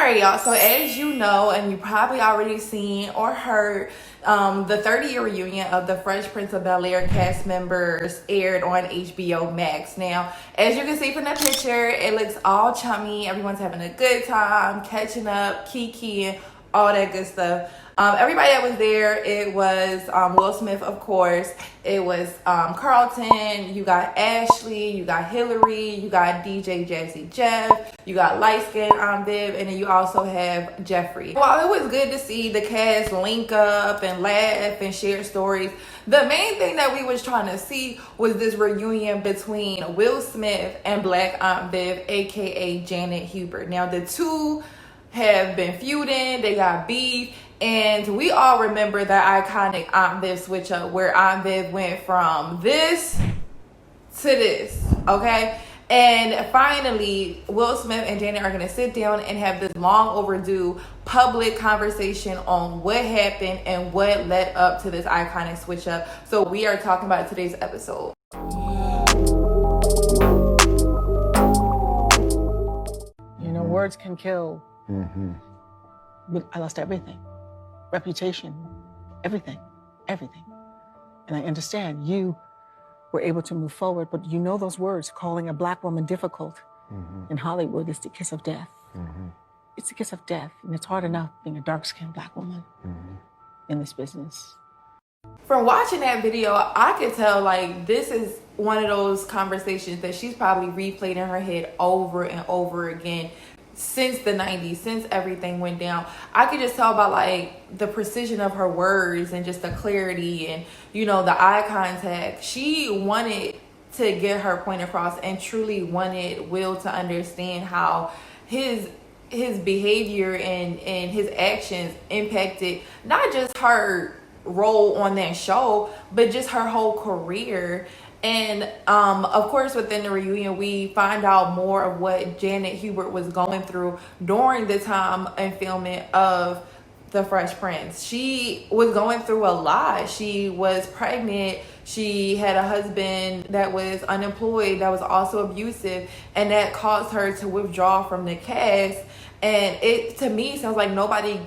right, y'all. So as you know, and you probably already seen or heard, the 30-year reunion of the Fresh Prince of Bel-Air cast members aired on HBO Max. Now, as you can see from the picture, it looks all chummy. Everyone's having a good time, catching up, kikiing, all that good stuff. Everybody that was there, it was Will Smith, of course. It was Carlton. You got Ashley. You got Hillary. You got DJ Jazzy Jeff. You got light skin Viv, and then you also have Jeffrey. While it was good to see the cast link up and laugh and share stories, the main thing that we was trying to see was this reunion between Will Smith and Black Aunt Viv, aka Janet Hubert. Now the two have been feuding, they got beef, and we all remember the iconic Aunt Viv switch up where Aunt Viv went from this to this, okay? And finally, Will Smith and Janet are gonna sit down and have this long overdue public conversation on what happened and what led up to this iconic switch up. So we are talking about today's episode. You know, words can kill. Mm-hmm. I lost everything. Reputation, everything. And I understand you were able to move forward, but you know those words, calling a Black woman difficult in Hollywood is the kiss of death. It's the kiss of death, and it's hard enough being a dark-skinned Black woman in this business. From watching that video, I could tell like this is one of those conversations that she's probably replayed in her head over and over again since the 90s, since everything went down. I could just tell by like the precision of her words and just the clarity and, you know, the eye contact. She wanted to get her point across and truly wanted Will to understand how his behavior and his actions impacted not just her role on that show, but just her whole career. And of course, within the reunion, we find out more of what Janet Hubert was going through during the time and filming of The Fresh Prince. She was going through a lot. She was pregnant. She had a husband that was unemployed, that was also abusive, and that caused her to withdraw from the cast. And it, to me, sounds like nobody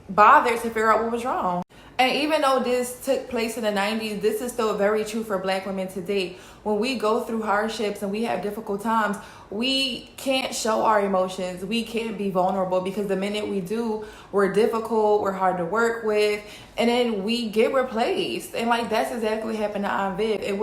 bothered to figure out what was wrong. And even though this took place in the 90s, this is still very true for Black women today. When we go through hardships and we have difficult times, we can't show our emotions. We can't be vulnerable because the minute we do, we're difficult, we're hard to work with, and then we get replaced. And like that's exactly what happened to Aunt Viv.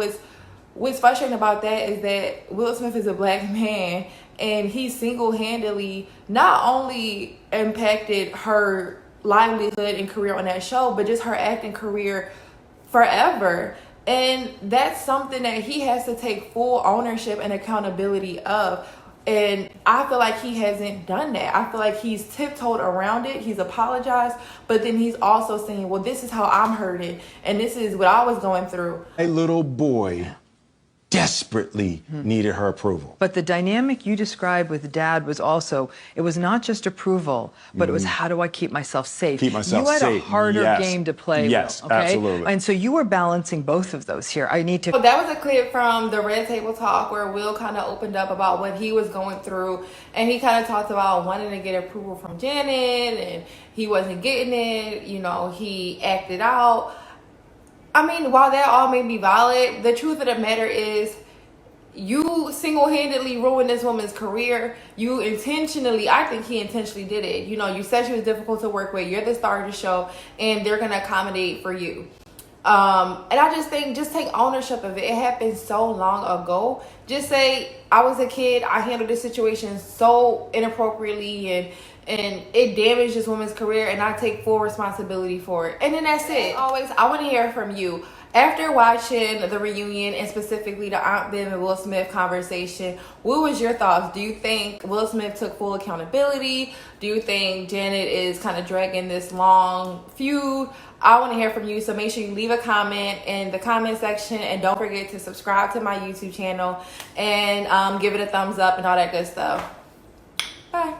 What's frustrating about that is that Will Smith is a Black man and he single-handedly not only impacted her livelihood and career on that show, but just her acting career forever. And that's something that he has to take full ownership and accountability of. And I feel like he hasn't done that. I feel like he's tiptoed around it. He's apologized, but then he's also saying, well, this is how I'm hurting and this is what I was going through. A little boy desperately needed her approval. But the dynamic you described with Dad was also, it was not just approval, but it was how do I keep myself safe? Keep myself safe. You had safe. a harder Yes. game to play. Yes, Will, okay? absolutely. And so you were balancing both of those here. I need to... So that was a clip from the Red Table Talk where Will kind of opened up about what he was going through, and he kind of talked about wanting to get approval from Janet and he wasn't getting it. You know, he acted out. I mean, while that all may be valid, the truth of the matter is you single-handedly ruined this woman's career. You intentionally, I think he intentionally did it. You know, you said she was difficult to work with. You're the star of the show and they're going to accommodate for you. And I just think, just take ownership of it. It happened so long ago. Just say, I was a kid. I handled this situation so inappropriately and it damaged this woman's career and I take full responsibility for it. And then that's it. As always, I want to hear from you. After watching the reunion and specifically the Aunt Viv and Will Smith conversation, what was your thoughts? Do you think Will Smith took full accountability? Do you think Janet is kind of dragging this long feud? I want to hear from you, so make sure you leave a comment in the comment section and don't forget to subscribe to my YouTube channel and give it a thumbs up and all that good stuff. Bye.